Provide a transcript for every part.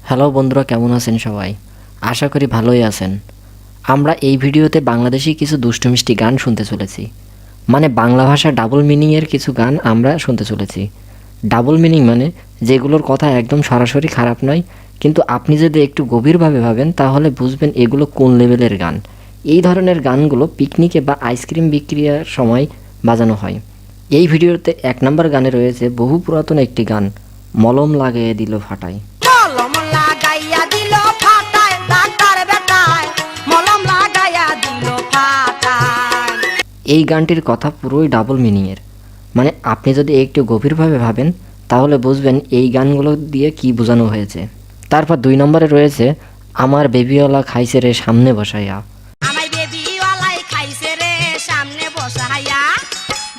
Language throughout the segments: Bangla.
হ্যালো বন্ধুরা, কেমন আছেন সবাই? আশা করি ভালোই আছেন। আমরা এই ভিডিওতে বাংলাদেশি কিছু দুষ্টু মিষ্টি গান শুনতে চলেছি। মানে বাংলা ভাষা ডাবল মিনিংয়ের কিছু গান আমরা শুনতে চলেছি। ডাবল মিনিং মানে যেগুলোর কথা একদম সরাসরি খারাপ নয়, কিন্তু আপনি যদি একটু গভীরভাবে ভাবেন তাহলে বুঝবেন এগুলো কোন লেভেলের গান। এই ধরনের গানগুলো পিকনিকে বা আইসক্রিম বিক্রিয়ার সময় বাজানো হয়। এই ভিডিওতে 1 নম্বর গানে রয়েছে বহু পুরাতন একটি গান, মলম লাগাইয়া দিল ফাটায়। মলম লাগাইয়া দিল ফাটায়, ডাক্তার বেটায় মলম লাগাইয়া দিল ফাটায়। এই গানটির কথা পুরোই ডাবল মিনিংয়ের। মানে আপনি যদি একটু গভীরভাবে ভাবেন তাহলে বুঝবেন এই গানগুলো দিয়ে কি বোঝানো হয়েছে। তারপর 2 নম্বরে রয়েছে আমার বেবিওয়ালা খাইছে রে সামনে বসাইয়া। আমায় বেবিওয়ালাই খাইছে রে সামনে বসাইয়া,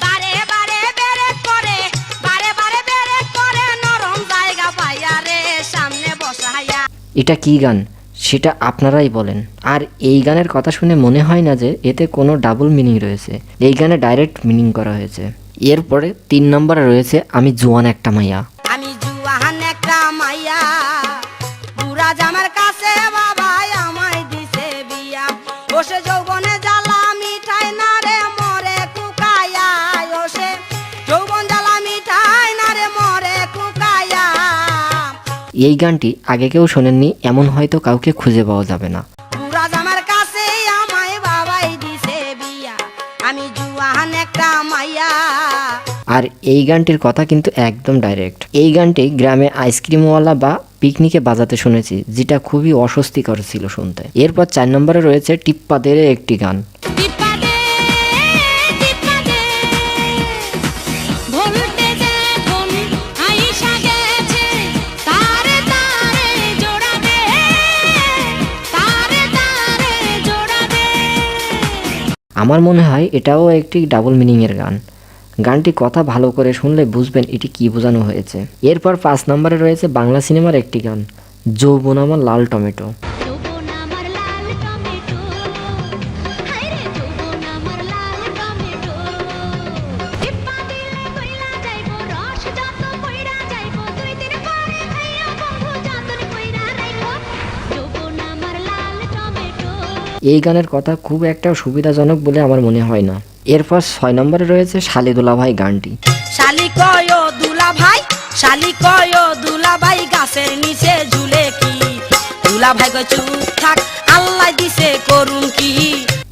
বারে বারে বেরে করে, বারে বারে বেরে করে, নরম জায়গা পাইয়া রে সামনে বসাইয়া। এটা কি গান সেটা আপনারাই বলেন। আর এই গানের কথা শুনে মনে হয় না যে এতে কোনো ডাবল মিনিং রয়েছে, এই গানে ডাইরেক্ট মিনিং করা হয়েছে। এরপরে 3 নম্বরে রয়েছে আমি জোয়ান একটা মাইয়া। আমি জুয়ান একটা মাইয়া, বুড়া জামার কাছে বাবাই আমায় দিছে বিয়া। ওসে যৌবনে জ্বালা মিঠাই না রে মরে কুকায়া, ওসে যৌবন জ্বালা মিঠাই না রে মরে কুকায়া। এই গানটি আগে কেউ শোনেননি এমন হয়তো কাউকে খুঁজে পাওয়া যাবে না। বুড়া জামার কাছে আমায় বাবাই দিছে বিয়া, আমি জুয়ান একটা মাইয়া। আর এই গানটির কথা কিন্তু একদম ডাইরেক্ট। এই গানটি গ্রামে আইসক্রিমওয়ালা বা পিকনিকে বাজাতে শুনেছি, যেটা খুবই অস্বস্তিকর ছিল শুনতে। এরপর 4 নম্বরে রয়েছে টিপ্পাদের একটি গান। টিপ্পা দে, টিপ্পা দে, ভোল্টেজে ফোন আইসা গেছে, তারে তারে জোড়া দে, তারে তারে জোড়া দে। আমার মনে হয় এটাও একটি ডাবল মিনিংয়ের গান। গানটি কথা ভালো করে শুনলে বুঝবেন এটি কি বোঝানো হয়েছে। এরপর 5 নম্বরে রয়েছে বাংলা সিনেমার একটি গান, যৌবন আমার লাল টমেটো। যৌবন আমার লাল টমেটো, হায়রে যৌবন আমার লাল টমেটো। টিপ্পা দিলে কইলা যাইবো, রস যত কইরা যাইবো, 2 দিন পরে খাইয়া বন্ধু যতন কইরা রাইখো। যৌবন আমার লাল টমেটো। এই গানের কথা খুব একটা সুবিধাজনক বলে আমার মনে হয় না। এরপর 6 নম্বরে রয়েছে শালি দুলাভাই গানটি। শালি কয় দুলা ভাই, শালি কয় দুলা ভাই, গাছের নিচে ঝুলে কি, দুলা ভাই কয় চুপ থাক, আল্লাহ দিছে করুন কি।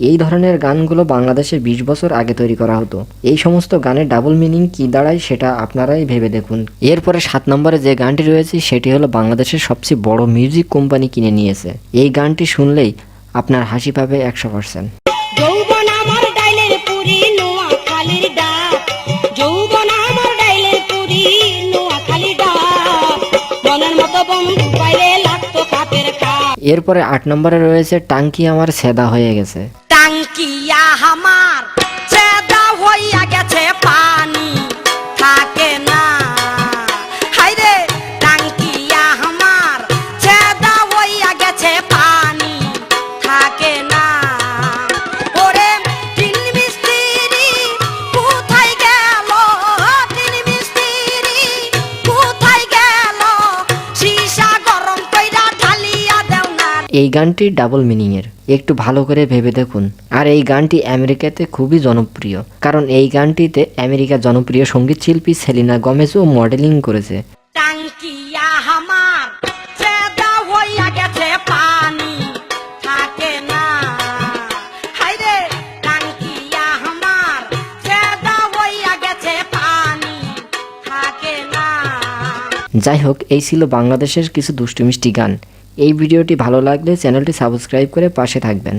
এই ধরনের গানগুলো বাংলাদেশে 20 বছর আগে তৈরি করা হতো। এই সমস্ত গানের ডাবল মিনিং কি দাঁড়ায় সেটা আপনারাই ভেবে দেখুন। এরপরে 7 নম্বরে যে গানটি রয়েছে সেটি হলো বাংলাদেশের সবচেয়ে বড় মিউজিক কোম্পানি কিনে নিয়েছে। এই গানটি শুনলেই আপনার হাসি পাবে 100%। যৌবন আমার ডাইলের পুরি, নোয়াখালীর ডাক, যৌবন আমার ডাইলের পুরি, নোয়াখালীর ডাক, মনের মতো বন্ধু পাইলে লাগতো কাপের কাপ। এরপরে 8 নম্বরে রয়েছে টাঙ্কি আমার সেদা হয়ে গেছে। টাঙ্কিয়া আমার চেদা হইয়া গেছে, পানি থাকে না, হায়রে টাঙ্কিয়া আমার চেদা হইয়া গেছে, পানি থাকে না। ওরে টিন মিস্ত্রি কোথায় গেল, টিন মিস্ত্রি কোথায় গেল, সীসা গরম কইরা ঢালিয়া দেও না। এই গানটি ডাবল মিনিংয়ের, একটু ভালো করে ভেবে দেখুন। আর এই গানটি আমেরিকাতে খুবই জনপ্রিয়, কারণ এই গানটিতে আমেরিকার জনপ্রিয় সঙ্গীত শিল্পী সেলিনা গোমেজও মডেলিং করেছে। টাঙ্কিয়া আমার চেদা হইয়া গেছে, পানি থাকে না, হায়রে টাঙ্কিয়া আমার চেদা হইয়া গেছে, পানি থাকে না। যাই হোক, এই ছিল বাংলাদেশের কিছু দুষ্টু মিষ্টি গান। এই ভিডিওটি ভালো লাগলে চ্যানেলটি সাবস্ক্রাইব করে পাশে থাকবেন।